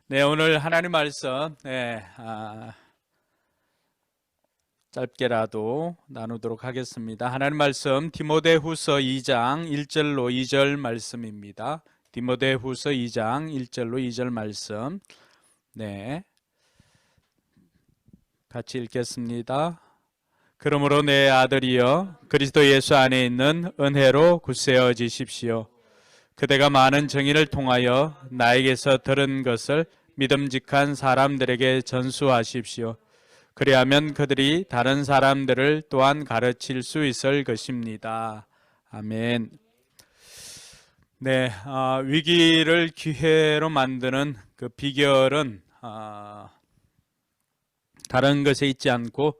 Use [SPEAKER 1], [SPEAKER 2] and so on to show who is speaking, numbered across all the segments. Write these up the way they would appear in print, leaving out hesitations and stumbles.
[SPEAKER 1] 네, 오늘 하나님 말씀 짧게라도 나누도록 하겠습니다. 하나님 말씀 디모데후서 2장 1절로 2절 말씀입니다. 디모데후서 2장 1절로 2절 말씀. 네, 같이 읽겠습니다. 그러므로 내 아들이여 그리스도 예수 안에 있는 은혜로 굳세어지십시오. 그대가 많은 증인을 통하여 나에게서 들은 것을 믿음직한 사람들에게 전수하십시오. 그리하면 그들이 다른 사람들을 또한 가르칠 수 있을 것입니다. 아멘. 네, 위기를 기회로 만드는 그 비결은 다른 것에 있지 않고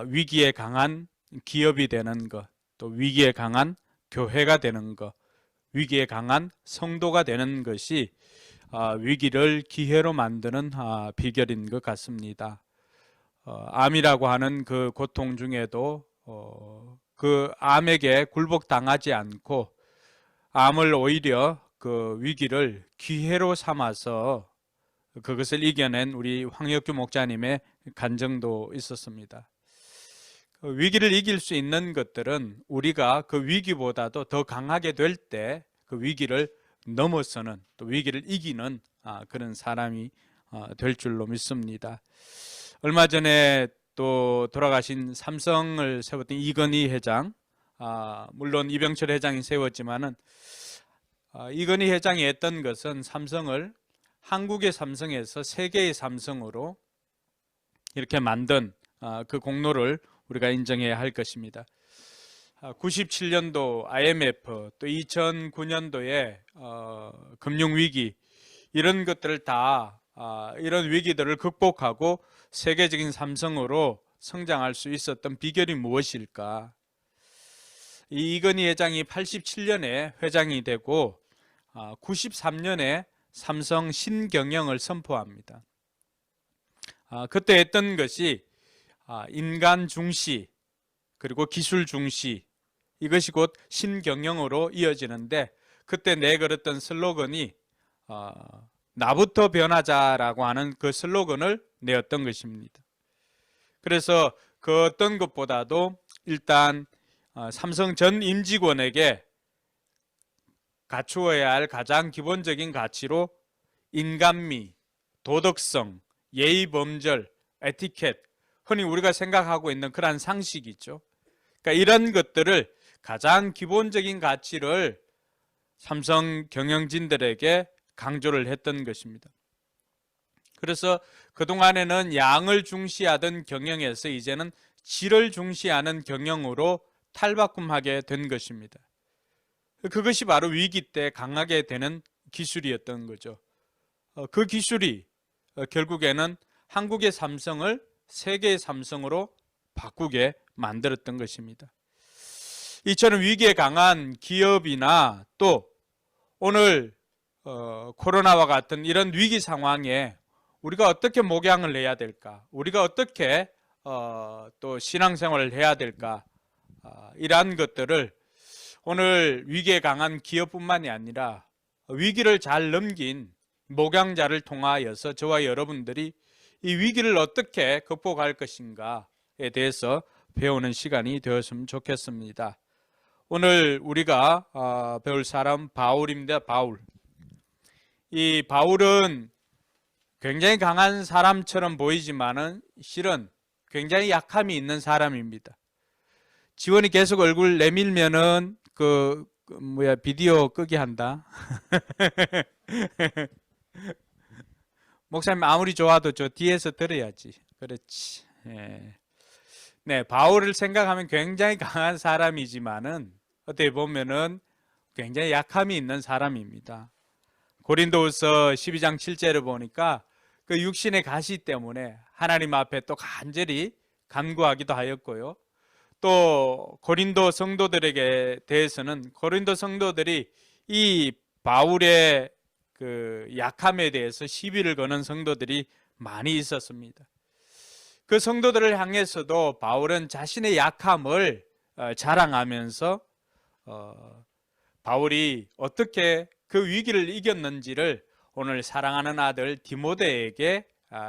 [SPEAKER 1] 위기에 강한 기업이 되는 것, 또 위기에 강한 교회가 되는 것, 위기에 강한 성도가 되는 것이 위기를 기회로 만드는 비결인 것 같습니다. 암이라고 하는 그 고통 중에도 그 암에게 굴복당하지 않고 암을 오히려 그 위기를 기회로 삼아서 그것을 이겨낸 우리 황혁규 목사님의 간증도 있었습니다. 위기를 이길 수 있는 것들은 우리가 그 위기보다도 더 강하게 될 때 그 위기를 넘어서는, 또 위기를 이기는 그런 사람이 될 줄로 믿습니다. 얼마 전에 또 돌아가신 삼성을 세웠던 이건희 회장, 물론 이병철 회장이 세웠지만은 이건희 회장이 했던 것은 삼성을 한국의 삼성에서 세계의 삼성으로 이렇게 만든 그 공로를 우리가 인정해야 할 것입니다. 97년도 IMF, 또 2009년도에 금융위기, 이런 것들을 다 이런 위기들을 극복하고 세계적인 삼성으로 성장할 수 있었던 비결이 무엇일까? 이건희 회장이 87년에 회장이 되고 93년에 삼성 신경영을 선포합니다. 그때 했던 것이 인간 중시 그리고 기술 중시, 이것이 곧 신경영으로 이어지는데, 그때 내걸었던 슬로건이 나부터 변하자라고 하는 그 슬로건을 내었던 것입니다. 그래서 그 어떤 것보다도 일단 삼성 전 임직원에게 갖추어야 할 가장 기본적인 가치로 인간미, 도덕성, 예의범절, 에티켓, 흔히 우리가 생각하고 있는 그러한 상식이 있죠. 그러니까 이런 것들을, 가장 기본적인 가치를 삼성 경영진들에게 강조를 했던 것입니다. 그래서 그동안에는 양을 중시하던 경영에서 이제는 질을 중시하는 경영으로 탈바꿈하게 된 것입니다. 그것이 바로 위기 때 강하게 되는 기술이었던 거죠. 그 기술이 결국에는 한국의 삼성을 세계의 삼성으로 바꾸게 만들었던 것입니다. 이처럼 위기에 강한 기업이나 또 오늘 코로나와 같은 이런 위기 상황에 우리가 어떻게 목양을 해야 될까? 우리가 어떻게 또 신앙생활을 해야 될까? 이러한 것들을 오늘 위기에 강한 기업뿐만이 아니라 위기를 잘 넘긴 목양자를 통하여서 저와 여러분들이 이 위기를 어떻게 극복할 것인가에 대해서 배우는 시간이 되었으면 좋겠습니다. 오늘 우리가 배울 사람 바울입니다. 바울. 이 바울은 굉장히 강한 사람처럼 보이지만은 실은 굉장히 약함이 있는 사람입니다. 지원이 계속 얼굴 내밀면은 비디오 끄게 한다. 목사님 아무리 좋아도 저 뒤에서 들어야지. 그렇지. 네, 바울을 생각하면 굉장히 강한 사람이지만은 어떻게 보면은 굉장히 약함이 있는 사람입니다. 고린도후서 12장 7절을 보니까 그 육신의 가시 때문에 하나님 앞에 또 간절히 간구하기도 하였고요. 또 고린도 성도들에게 대해서는 고린도 성도들이 이 바울의 그 약함에 대해서 시비를 거는 성도들이 많이 있었습니다. 그 성도들을 향해서도 바울은 자신의 약함을 자랑하면서 바울이 어떻게 그 위기를 이겼는지를 오늘 사랑하는 아들 디모데에게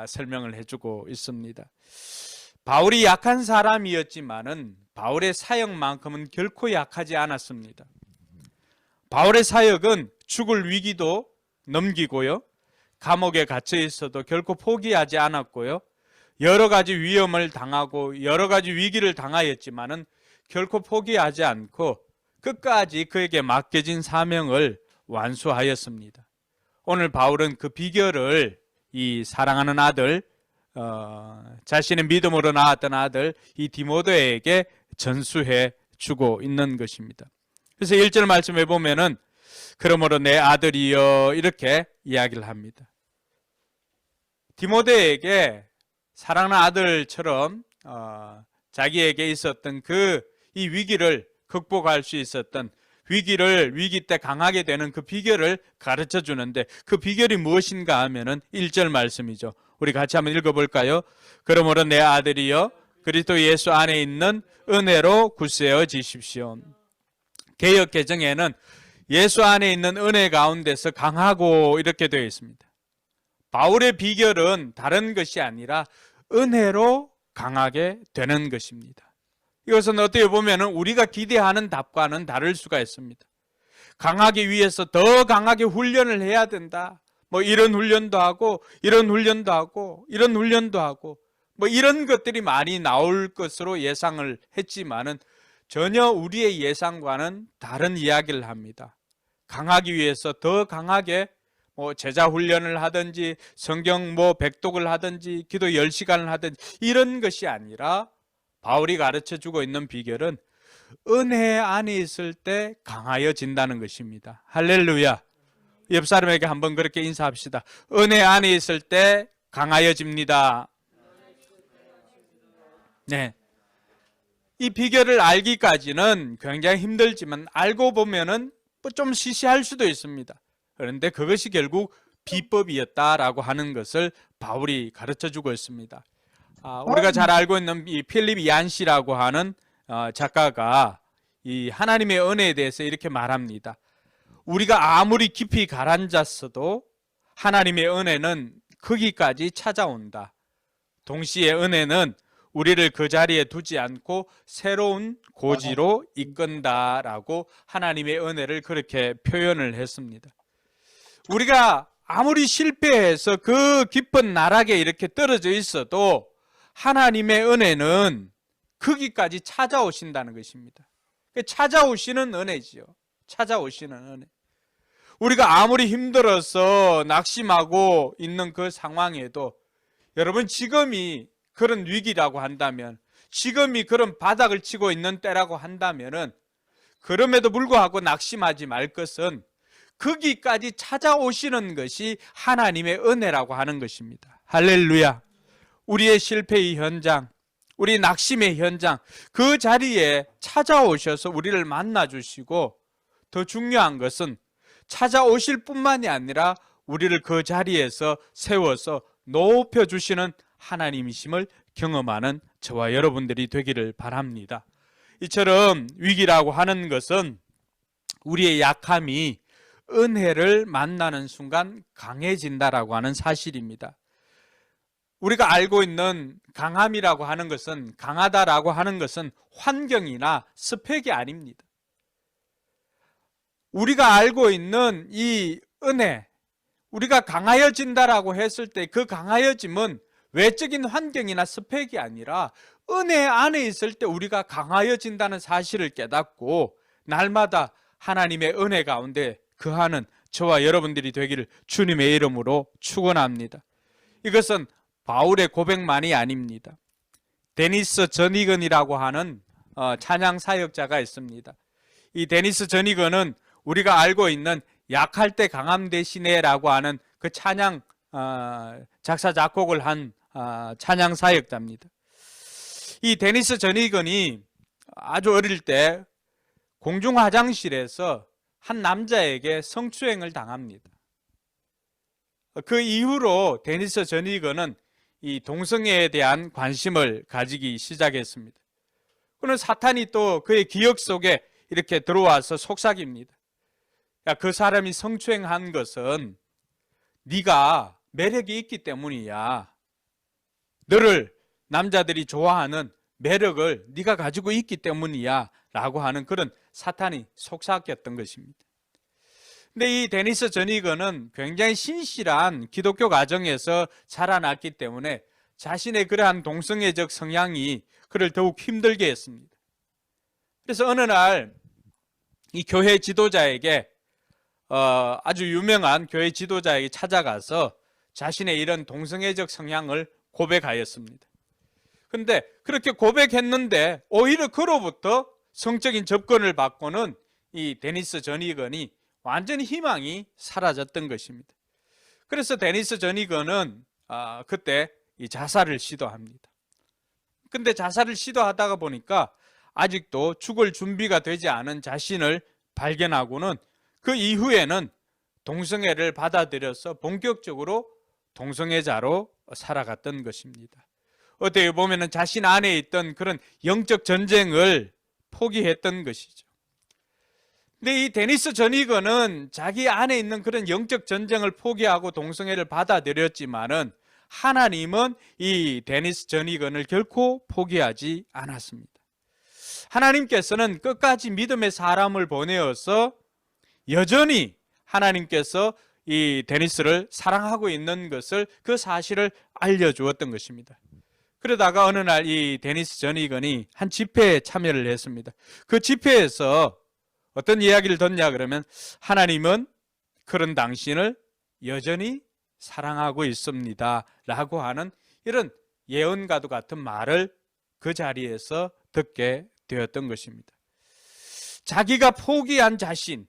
[SPEAKER 1] 설명을 해주고 있습니다. 바울이 약한 사람이었지만은 바울의 사역만큼은 결코 약하지 않았습니다. 바울의 사역은 죽을 위기도 넘기고요, 감옥에 갇혀 있어도 결코 포기하지 않았고요, 여러 가지 위험을 당하고 여러 가지 위기를 당하였지만은 결코 포기하지 않고 끝까지 그에게 맡겨진 사명을 완수하였습니다. 오늘 바울은 그 비결을 이 사랑하는 아들, 자신의 믿음으로 낳았던 아들 이 디모데에게 전수해 주고 있는 것입니다. 그래서 1절 말씀해 보면은 그러므로 내 아들이여 이렇게 이야기를 합니다. 디모데에게 사랑하는 아들처럼 자기에게 있었던 이 위기를 극복할 수 있었던 위기 때 강하게 되는 그 비결을 가르쳐 주는데 그 비결이 무엇인가 하면은 1절 말씀이죠. 우리 같이 한번 읽어볼까요? 그러므로 내 아들이여 그리스도 예수 안에 있는 은혜로 굳세어지십시오. 개역 개정에는 예수 안에 있는 은혜 가운데서 강하고 이렇게 되어 있습니다. 바울의 비결은 다른 것이 아니라 은혜로 강하게 되는 것입니다. 이것은 어떻게 보면 우리가 기대하는 답과는 다를 수가 있습니다. 강하기 위해서 더 강하게 훈련을 해야 된다. 뭐 이런 훈련도 하고 이런 훈련도 하고 이런 훈련도 하고 뭐 이런 것들이 많이 나올 것으로 예상을 했지만은 전혀 우리의 예상과는 다른 이야기를 합니다. 강하기 위해서 더 강하게 제자 훈련을 하든지 성경 백독을 하든지 기도 10시간을 하든지 이런 것이 아니라 바울이 가르쳐주고 있는 비결은 은혜 안에 있을 때 강하여진다는 것입니다. 할렐루야. 옆 사람에게 한번 그렇게 인사합시다. 은혜 안에 있을 때 강하여집니다. 네. 이 비결을 알기까지는 굉장히 힘들지만 알고 보면은 좀 시시할 수도 있습니다. 그런데 그것이 결국 비법이었다라고 하는 것을 바울이 가르쳐주고 있습니다. 우리가 잘 알고 있는 이 필립 얀시라고 하는 작가가 이 하나님의 은혜에 대해서 이렇게 말합니다. 우리가 아무리 깊이 가라앉았어도 하나님의 은혜는 거기까지 찾아온다. 동시에 은혜는 우리를 그 자리에 두지 않고 새로운 고지로 이끈다라고 하나님의 은혜를 그렇게 표현을 했습니다. 우리가 아무리 실패해서 그 깊은 나락에 이렇게 떨어져 있어도 하나님의 은혜는 거기까지 찾아오신다는 것입니다. 찾아오시는 은혜지요. 찾아오시는 은혜. 우리가 아무리 힘들어서 낙심하고 있는 그 상황에도 여러분 지금이 그런 위기라고 한다면, 지금이 그런 바닥을 치고 있는 때라고 한다면은 그럼에도 불구하고 낙심하지 말 것은 거기까지 찾아오시는 것이 하나님의 은혜라고 하는 것입니다. 할렐루야. 우리의 실패의 현장, 우리 낙심의 현장, 그 자리에 찾아오셔서 우리를 만나주시고 더 중요한 것은 찾아오실 뿐만이 아니라 우리를 그 자리에서 세워서 높여주시는 하나님이심을 경험하는 저와 여러분들이 되기를 바랍니다. 이처럼 위기라고 하는 것은 우리의 약함이 은혜를 만나는 순간 강해진다라고 하는 사실입니다. 우리가 알고 있는 강함이라고 하는 것은, 강하다라고 하는 것은 환경이나 스펙이 아닙니다. 우리가 알고 있는 이 은혜, 우리가 강하여진다라고 했을 때 그 강하여짐은 외적인 환경이나 스펙이 아니라 은혜 안에 있을 때 우리가 강하여진다는 사실을 깨닫고 날마다 하나님의 은혜 가운데 거하는 저와 여러분들이 되기를 주님의 이름으로 축원합니다. 이것은 바울의 고백만이 아닙니다. 데니스 저니건이라고 하는 찬양 사역자가 있습니다. 이 데니스 저니건은 우리가 알고 있는 약할 때 강함 대신에라고 하는 그 찬양 작사 작곡을 한 찬양 사역자입니다. 이 데니스 저니건이 아주 어릴 때 공중 화장실에서 한 남자에게 성추행을 당합니다. 그 이후로 데니스 저니건은 이 동성애에 대한 관심을 가지기 시작했습니다. 그는 사탄이 또 그의 기억 속에 이렇게 들어와서 속삭입니다. 야, 그 사람이 성추행한 것은 네가 매력이 있기 때문이야. 너를 남자들이 좋아하는 매력을 네가 가지고 있기 때문이야 라고 하는 그런 사탄이 속삭였던 것입니다. 근데 이 데니스 전이거는 굉장히 신실한 기독교 가정에서 자라났기 때문에 자신의 그러한 동성애적 성향이 그를 더욱 힘들게 했습니다. 그래서 어느 날 이 교회 지도자에게 아주 유명한 교회 지도자에게 찾아가서 자신의 이런 동성애적 성향을 고백하였습니다. 그런데 그렇게 고백했는데 오히려 그로부터 성적인 접근을 받고는 이 데니스 전이건이 완전히 희망이 사라졌던 것입니다. 그래서 데니스 전이건은 그때 이 자살을 시도합니다. 근데 자살을 시도하다가 보니까 아직도 죽을 준비가 되지 않은 자신을 발견하고는 그 이후에는 동성애를 받아들여서 본격적으로 동성애자로 살아갔던 것입니다. 어떻게 보면 자신 안에 있던 그런 영적 전쟁을 포기했던 것이죠. 근데 이 데니스 전이건은 자기 안에 있는 그런 영적 전쟁을 포기하고 동성애를 받아들였지만은 하나님은 이 데니스 전이건을 결코 포기하지 않았습니다. 하나님께서는 끝까지 믿음의 사람을 보내어서 여전히 하나님께서 이 데니스를 사랑하고 있는 것을 그 사실을 알려주었던 것입니다. 그러다가 어느 날 이 데니스 전이건이 한 집회에 참여를 했습니다. 그 집회에서 어떤 이야기를 듣냐 그러면 하나님은 그런 당신을 여전히 사랑하고 있습니다 라고 하는 이런 예언과도 같은 말을 그 자리에서 듣게 되었던 것입니다. 자기가 포기한 자신,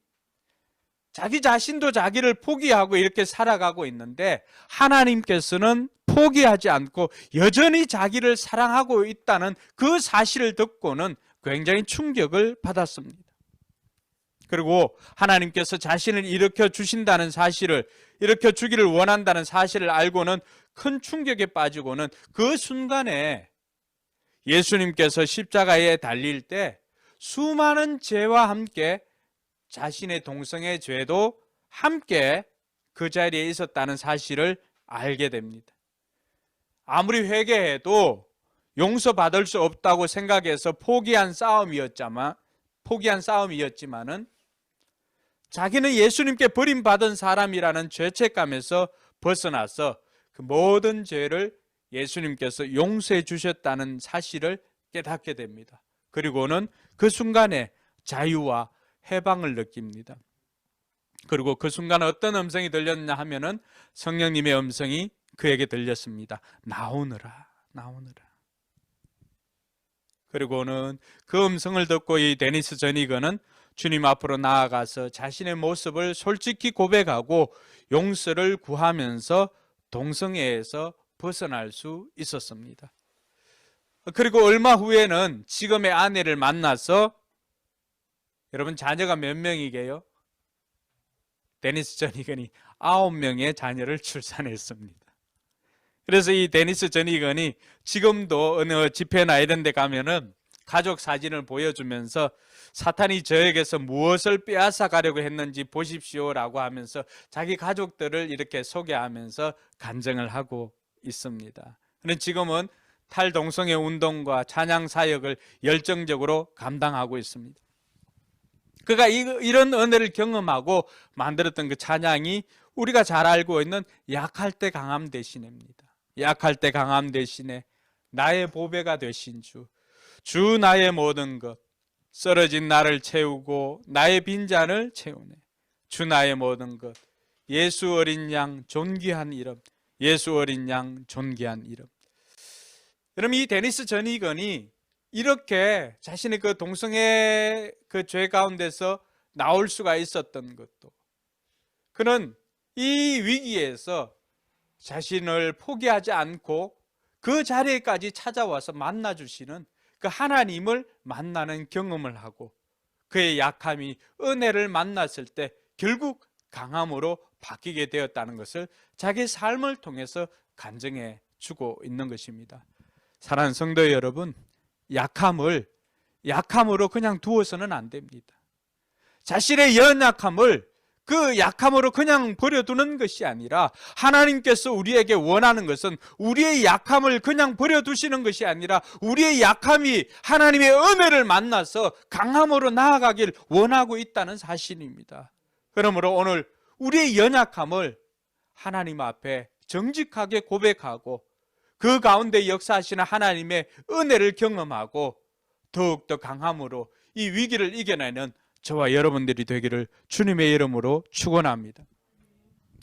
[SPEAKER 1] 자기 자신도 자기를 포기하고 이렇게 살아가고 있는데 하나님께서는 포기하지 않고 여전히 자기를 사랑하고 있다는 그 사실을 듣고는 굉장히 충격을 받았습니다. 그리고 하나님께서 자신을 일으켜 주신다는 사실을, 일으켜 주기를 원한다는 사실을 알고는 큰 충격에 빠지고는 그 순간에 예수님께서 십자가에 달릴 때 수많은 죄와 함께 자신의 동성애 죄도 함께 그 자리에 있었다는 사실을 알게 됩니다. 아무리 회개해도 용서받을 수 없다고 생각해서 포기한 싸움이었지만은 자기는 예수님께 버림받은 사람이라는 죄책감에서 벗어나서 그 모든 죄를 예수님께서 용서해 주셨다는 사실을 깨닫게 됩니다. 그리고는 그 순간에 자유와 해방을 느낍니다. 그리고 그 순간에 어떤 음성이 들렸냐 하면은 성령님의 음성이 그에게 들렸습니다. 나오너라, 나오너라. 그리고는 그 음성을 듣고 이 데니스 전이건은 주님 앞으로 나아가서 자신의 모습을 솔직히 고백하고 용서를 구하면서 동성애에서 벗어날 수 있었습니다. 그리고 얼마 후에는 지금의 아내를 만나서, 여러분 자녀가 몇 명이게요? 데니스 전이건이 9명의 자녀를 출산했습니다. 그래서 이 데니스 전이건이 지금도 어느 집회나 이런 데 가면은 가족 사진을 보여주면서 사탄이 저에게서 무엇을 빼앗아 가려고 했는지 보십시오라고 하면서 자기 가족들을 이렇게 소개하면서 간증을 하고 있습니다. 그런데 지금은 탈동성애 운동과 찬양 사역을 열정적으로 감당하고 있습니다. 그가 이런 은혜를 경험하고 만들었던 그 찬양이 우리가 잘 알고 있는 약할 때 강함 대신입니다. 약할 때 강함 대신에 나의 보배가 되신 주, 주 나의 모든 것, 쓰러진 나를 채우고 나의 빈잔을 채우네. 주 나의 모든 것, 예수 어린 양 존귀한 이름, 예수 어린 양 존귀한 이름. 여러분, 이 데니스 전이건이 이렇게 자신의 그 동성애 그 죄 가운데서 나올 수가 있었던 것도, 그는 이 위기에서 자신을 포기하지 않고 그 자리에까지 찾아와서 만나주시는 그 하나님을 만나는 경험을 하고 그의 약함이 은혜를 만났을 때 결국 강함으로 바뀌게 되었다는 것을 자기 삶을 통해서 간증해 주고 있는 것입니다. 사랑하는 성도 여러분, 약함으로 그냥 두어서는 안 됩니다. 자신의 연약함을 그 약함으로 그냥 버려두는 것이 아니라 하나님께서 우리에게 원하는 것은 우리의 약함을 그냥 버려두시는 것이 아니라 우리의 약함이 하나님의 은혜를 만나서 강함으로 나아가길 원하고 있다는 사실입니다. 그러므로 오늘 우리의 연약함을 하나님 앞에 정직하게 고백하고 그 가운데 역사하시는 하나님의 은혜를 경험하고 더욱더 강함으로 이 위기를 이겨내는 저와 여러분들이 되기를 주님의 이름으로 축원합니다.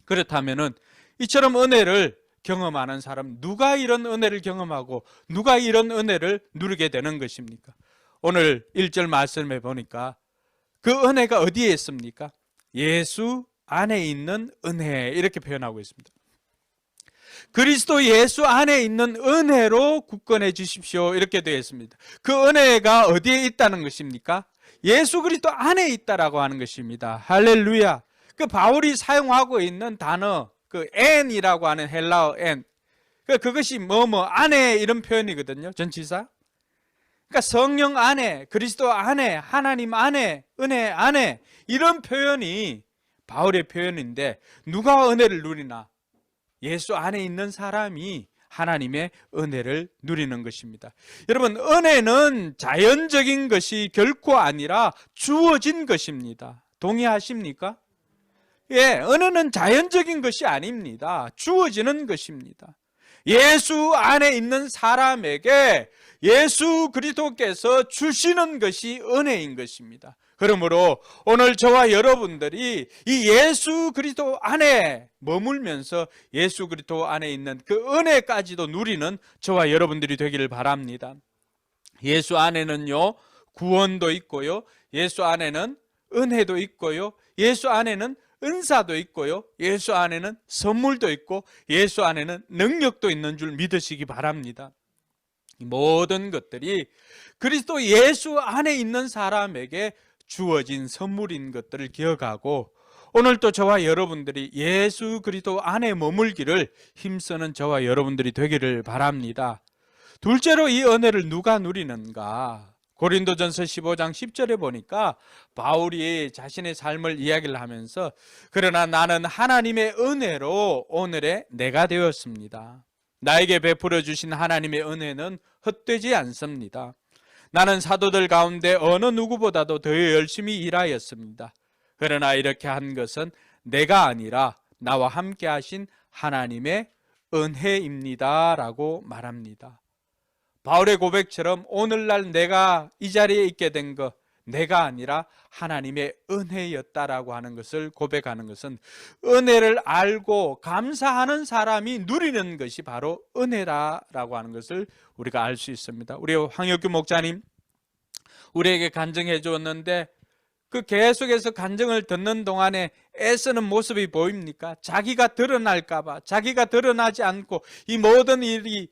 [SPEAKER 1] 그렇다면은 이처럼 은혜를 경험하는 사람, 누가 이런 은혜를 경험하고 누가 이런 은혜를 누리게 되는 것입니까? 오늘 1절 말씀해 보니까 그 은혜가 어디에 있습니까? 예수 안에 있는 은혜, 이렇게 표현하고 있습니다. 그리스도 예수 안에 있는 은혜로 굳건해 주십시오, 이렇게 되어 있습니다. 그 은혜가 어디에 있다는 것입니까? 예수 그리스도 안에 있다라고 하는 것입니다. 할렐루야. 그 바울이 사용하고 있는 단어, 그 n이라고 하는 헬라어 n, 그것이 뭐뭐 안에 이런 표현이거든요. 전치사. 그러니까 성령 안에, 그리스도 안에, 하나님 안에, 은혜 안에, 이런 표현이 바울의 표현인데 누가 은혜를 누리나? 예수 안에 있는 사람이 하나님의 은혜를 누리는 것입니다. 여러분, 은혜는 자연적인 것이 결코 아니라 주어진 것입니다. 동의하십니까? 예, 은혜는 자연적인 것이 아닙니다. 주어지는 것입니다. 예수 안에 있는 사람에게 예수 그리스도께서 주시는 것이 은혜인 것입니다. 그러므로 오늘 저와 여러분들이 이 예수 그리스도 안에 머물면서 예수 그리스도 안에 있는 그 은혜까지도 누리는 저와 여러분들이 되기를 바랍니다. 예수 안에는요, 구원도 있고요, 예수 안에는 은혜도 있고요, 예수 안에는 은사도 있고요, 예수 안에는 선물도 있고 예수 안에는 능력도 있는 줄 믿으시기 바랍니다. 이 모든 것들이 그리스도 예수 안에 있는 사람에게 주어진 선물인 것들을 기억하고 오늘도 저와 여러분들이 예수 그리스도 안에 머물기를 힘쓰는 저와 여러분들이 되기를 바랍니다. 둘째로 이 은혜를 누가 누리는가? 고린도전서 15장 10절에 보니까 바울이 자신의 삶을 이야기를 하면서 그러나 나는 하나님의 은혜로 오늘의 내가 되었습니다. 나에게 베풀어 주신 하나님의 은혜는 헛되지 않습니다. 나는 사도들 가운데 어느 누구보다도 더 열심히 일하였습니다. 그러나 이렇게 한 것은 내가 아니라 나와 함께 하신 하나님의 은혜입니다 라고 말합니다. 바울의 고백처럼 오늘날 내가 이 자리에 있게 된 것, 내가 아니라 하나님의 은혜였다라고 하는 것을 고백하는 것은 은혜를 알고 감사하는 사람이 누리는 것이 바로 은혜라고 하는 것을 우리가 알 수 있습니다. 우리 황혁규 목사님 우리에게 간증해 주었는데 그 계속해서 간증을 듣는 동안에 애쓰는 모습이 보입니까? 자기가 드러날까 봐, 자기가 드러나지 않고 이 모든 일이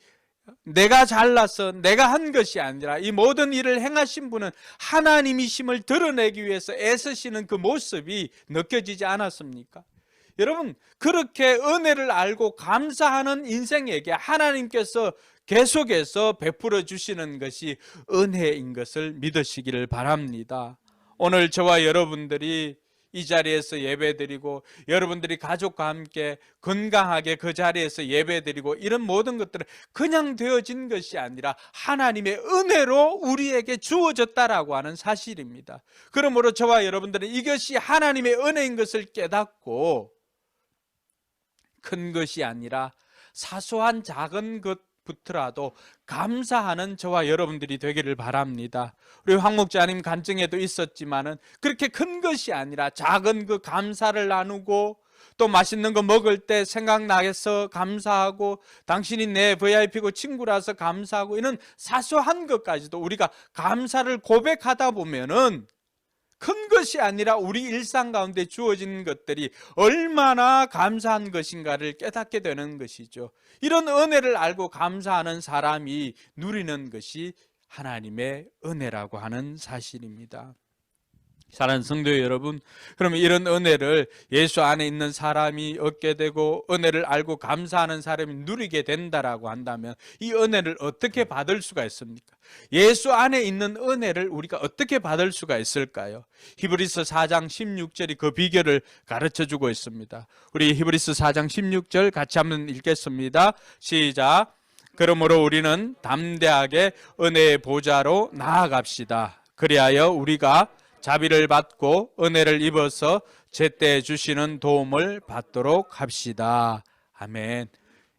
[SPEAKER 1] 내가 잘나서 내가 한 것이 아니라 이 모든 일을 행하신 분은 하나님이심을 드러내기 위해서 애쓰시는 그 모습이 느껴지지 않았습니까? 여러분, 그렇게 은혜를 알고 감사하는 인생에게 하나님께서 계속해서 베풀어 주시는 것이 은혜인 것을 믿으시기를 바랍니다. 오늘 저와 여러분들이 이 자리에서 예배드리고 여러분들이 가족과 함께 건강하게 그 자리에서 예배드리고 이런 모든 것들은 그냥 되어진 것이 아니라 하나님의 은혜로 우리에게 주어졌다라고 하는 사실입니다. 그러므로 저와 여러분들은 이것이 하나님의 은혜인 것을 깨닫고 큰 것이 아니라 사소한 작은 것부터라도 감사하는 저와 여러분들이 되기를 바랍니다. 우리 황 목자님 간증에도 있었지만은 그렇게 큰 것이 아니라 작은 그 감사를 나누고 또 맛있는 거 먹을 때 생각나서 감사하고 당신이 내 VIP고 친구라서 감사하고 이런 사소한 것까지도 우리가 감사를 고백하다 보면은 큰 것이 아니라 우리 일상 가운데 주어진 것들이 얼마나 감사한 것인가를 깨닫게 되는 것이죠. 이런 은혜를 알고 감사하는 사람이 누리는 것이 하나님의 은혜라고 하는 사실입니다. 사랑하는 성도 여러분, 그러면 이런 은혜를 예수 안에 있는 사람이 얻게 되고 은혜를 알고 감사하는 사람이 누리게 된다라고 한다면 이 은혜를 어떻게 받을 수가 있습니까? 예수 안에 있는 은혜를 우리가 어떻게 받을 수가 있을까요? 히브리서 4장 16절이 그 비결을 가르쳐주고 있습니다. 우리 히브리서 4장 16절 같이 한번 읽겠습니다. 시작. 그러므로 우리는 담대하게 은혜의 보좌로 나아갑시다. 그리하여 우리가 자비를 받고 은혜를 입어서 제때 주시는 도움을 받도록 합시다. 아멘.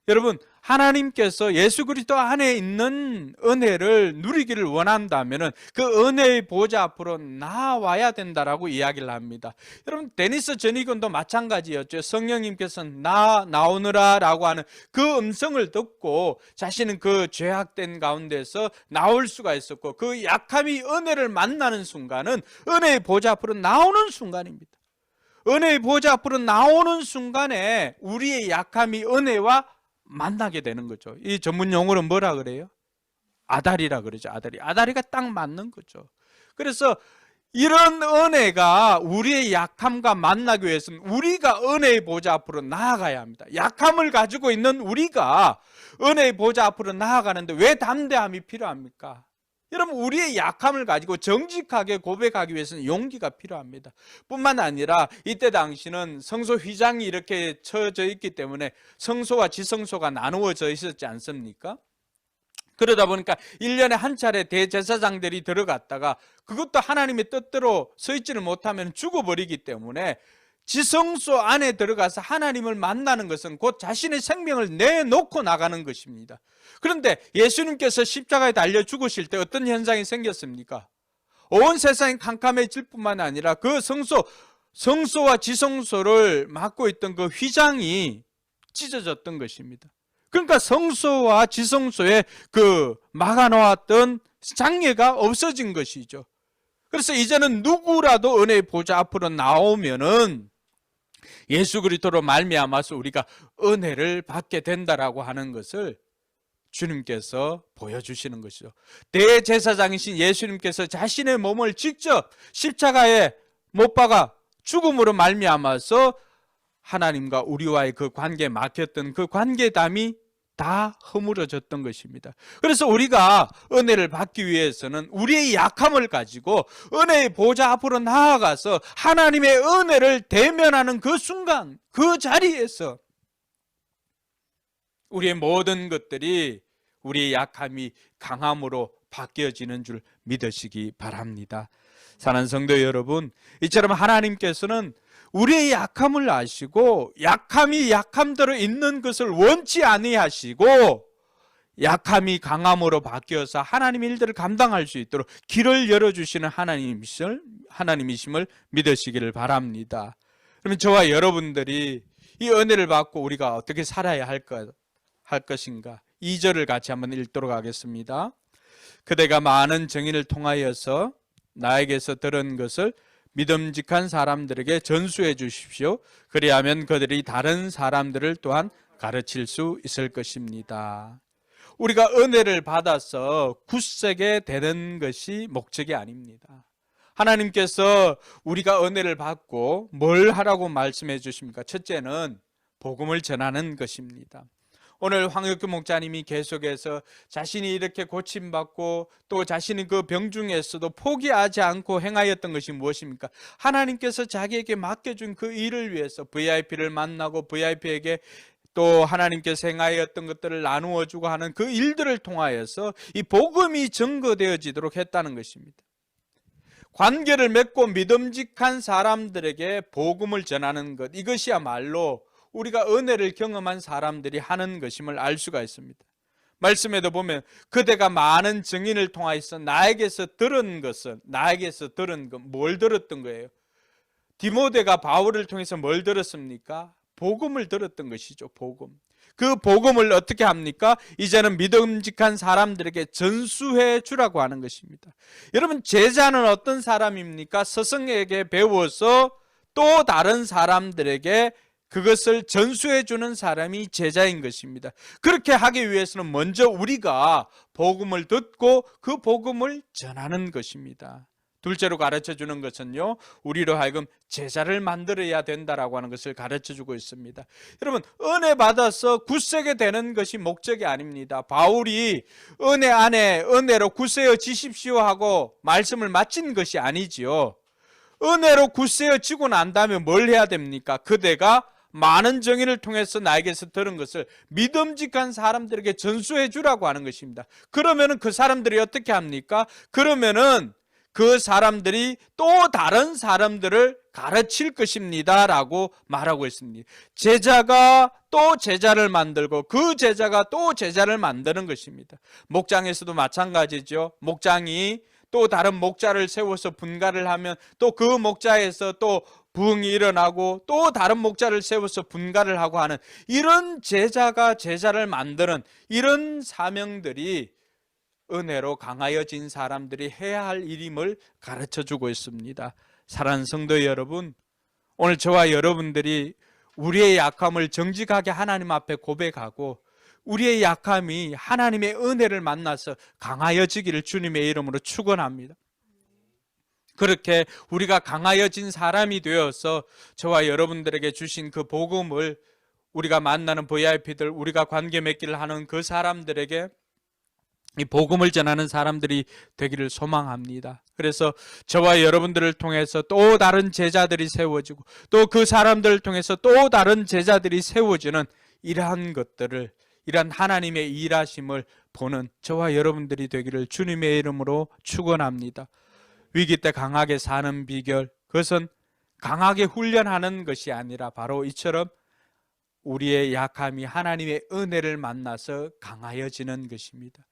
[SPEAKER 1] 여러분, 하나님께서 예수 그리스도 안에 있는 은혜를 누리기를 원한다면 그 은혜의 보좌 앞으로 나와야 된다라고 이야기를 합니다. 여러분, 데니스 전이건도 마찬가지였죠. 성령님께서 나오느라 라고 하는 그 음성을 듣고 자신은 그 죄악된 가운데서 나올 수가 있었고 그 약함이 은혜를 만나는 순간은 은혜의 보좌 앞으로 나오는 순간입니다. 은혜의 보좌 앞으로 나오는 순간에 우리의 약함이 은혜와 만나게 되는 거죠. 이 전문 용어로 뭐라 그래요? 아다리라 그러죠. 아다리가 딱 맞는 거죠. 그래서 이런 은혜가 우리의 약함과 만나기 위해서는 우리가 은혜의 보좌 앞으로 나아가야 합니다. 약함을 가지고 있는 우리가 은혜의 보좌 앞으로 나아가는데 왜 담대함이 필요합니까? 여러분, 우리의 약함을 가지고 정직하게 고백하기 위해서는 용기가 필요합니다. 뿐만 아니라 이때 당시는 성소 휘장이 이렇게 쳐져 있기 때문에 성소와 지성소가 나누어져 있었지 않습니까? 그러다 보니까 1년에 한 차례 대제사장들이 들어갔다가 그것도 하나님의 뜻대로 서 있지를 못하면 죽어버리기 때문에 지성소 안에 들어가서 하나님을 만나는 것은 곧 자신의 생명을 내놓고 나가는 것입니다. 그런데 예수님께서 십자가에 달려 죽으실 때 어떤 현상이 생겼습니까? 온 세상이 캄캄해질 뿐만 아니라 그 성소와 지성소를 막고 있던 그 휘장이 찢어졌던 것입니다. 그러니까 성소와 지성소에 그 막아놓았던 장애가 없어진 것이죠. 그래서 이제는 누구라도 은혜의 보좌 앞으로 나오면은 예수 그리스도로 말미암아서 우리가 은혜를 받게 된다라고 하는 것을 주님께서 보여주시는 것이죠. 대제사장이신 예수님께서 자신의 몸을 직접 십자가에 못 박아 죽음으로 말미암아서 하나님과 우리와의 그 관계에 막혔던 그 관계담이 다 허물어졌던 것입니다. 그래서 우리가 은혜를 받기 위해서는 우리의 약함을 가지고 은혜의 보좌 앞으로 나아가서 하나님의 은혜를 대면하는 그 순간, 그 자리에서 우리의 모든 것들이 우리의 약함이 강함으로 바뀌어지는 줄 믿으시기 바랍니다. 사랑하는 성도 여러분, 이처럼 하나님께서는 우리의 약함을 아시고 약함이 약함대로 있는 것을 원치 아니하시고 약함이 강함으로 바뀌어서 하나님의 일들을 감당할 수 있도록 길을 열어주시는 하나님이심을 믿으시기를 바랍니다. 그러면 저와 여러분들이 이 은혜를 받고 우리가 어떻게 살아야 할 것인가? 2절을 같이 한번 읽도록 하겠습니다. 그대가 많은 증인을 통하여서 나에게서 들은 것을 믿음직한 사람들에게 전수해 주십시오. 그리하면 그들이 다른 사람들을 또한 가르칠 수 있을 것입니다. 우리가 은혜를 받아서 굳세게 되는 것이 목적이 아닙니다. 하나님께서 우리가 은혜를 받고 뭘 하라고 말씀해 주십니까? 첫째는 복음을 전하는 것입니다. 오늘 황혁규 목사님이 계속해서 자신이 이렇게 고침받고 또 자신이 그 병 중에서도 포기하지 않고 행하였던 것이 무엇입니까? 하나님께서 자기에게 맡겨준 그 일을 위해서 VIP를 만나고 VIP에게 또 하나님께서 행하였던 것들을 나누어 주고 하는 그 일들을 통하여서 이 복음이 증거되어지도록 했다는 것입니다. 관계를 맺고 믿음직한 사람들에게 복음을 전하는 것, 이것이야말로 우리가 은혜를 경험한 사람들이 하는 것임을 알 수가 있습니다. 말씀에도 보면 그대가 많은 증인을 통하여서 나에게서 들은 것, 뭘 들었던 거예요? 디모데가 바울을 통해서 뭘 들었습니까? 복음을 들었던 것이죠. 복음. 그 복음을 어떻게 합니까? 이제는 믿음직한 사람들에게 전수해 주라고 하는 것입니다. 여러분, 제자는 어떤 사람입니까? 스승에게 배워서 또 다른 사람들에게 그것을 전수해 주는 사람이 제자인 것입니다. 그렇게 하기 위해서는 먼저 우리가 복음을 듣고 그 복음을 전하는 것입니다. 둘째로 가르쳐 주는 것은요, 우리로 하여금 제자를 만들어야 된다라고 하는 것을 가르쳐 주고 있습니다. 여러분, 은혜 받아서 굳세게 되는 것이 목적이 아닙니다. 바울이 은혜 안에 은혜로 굳세어지십시오 하고 말씀을 마친 것이 아니지요. 은혜로 굳세어지고 난 다음에 뭘 해야 됩니까? 그대가 많은 정의를 통해서 나에게서 들은 것을 믿음직한 사람들에게 전수해 주라고 하는 것입니다. 그러면은 그 사람들이 어떻게 합니까? 그러면은 그 사람들이 또 다른 사람들을 가르칠 것입니다 라고 말하고 있습니다. 제자가 또 제자를 만들고 그 제자가 또 제자를 만드는 것입니다. 목장에서도 마찬가지죠. 목장이 또 다른 목자를 세워서 분가를 하면 또 그 목자에서 또 부흥이 일어나고 또 다른 목자를 세워서 분가를 하고 하는 이런 제자가 제자를 만드는 이런 사명들이 은혜로 강하여진 사람들이 해야 할 일임을 가르쳐주고 있습니다. 사랑하는 성도 여러분, 오늘 저와 여러분들이 우리의 약함을 정직하게 하나님 앞에 고백하고 우리의 약함이 하나님의 은혜를 만나서 강하여지기를 주님의 이름으로 축원합니다. 그렇게 우리가 강하여진 사람이 되어서 저와 여러분들에게 주신 그 복음을 우리가 만나는 VIP들, 우리가 관계 맺기를 하는 그 사람들에게 이 복음을 전하는 사람들이 되기를 소망합니다. 그래서 저와 여러분들을 통해서 또 다른 제자들이 세워지고 또 그 사람들을 통해서 또 다른 제자들이 세워지는 이러한 것들을, 이러한 하나님의 일하심을 보는 저와 여러분들이 되기를 주님의 이름으로 축원합니다. 위기 때 강하게 사는 비결, 그것은 강하게 훈련하는 것이 아니라 바로 이처럼 우리의 약함이 하나님의 은혜를 만나서 강하여지는 것입니다.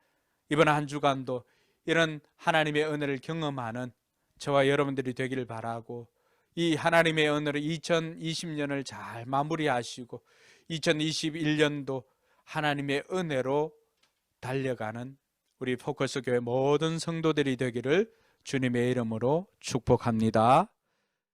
[SPEAKER 1] 이번 한 주간도 이런 하나님의 은혜를 경험하는 저와 여러분들이 되기를 바라고, 이 하나님의 은혜로 2020년을 잘 마무리하시고 2021년도 하나님의 은혜로 달려가는 우리 포커스 교회 모든 성도들이 되기를 주님의 이름으로 축복합니다.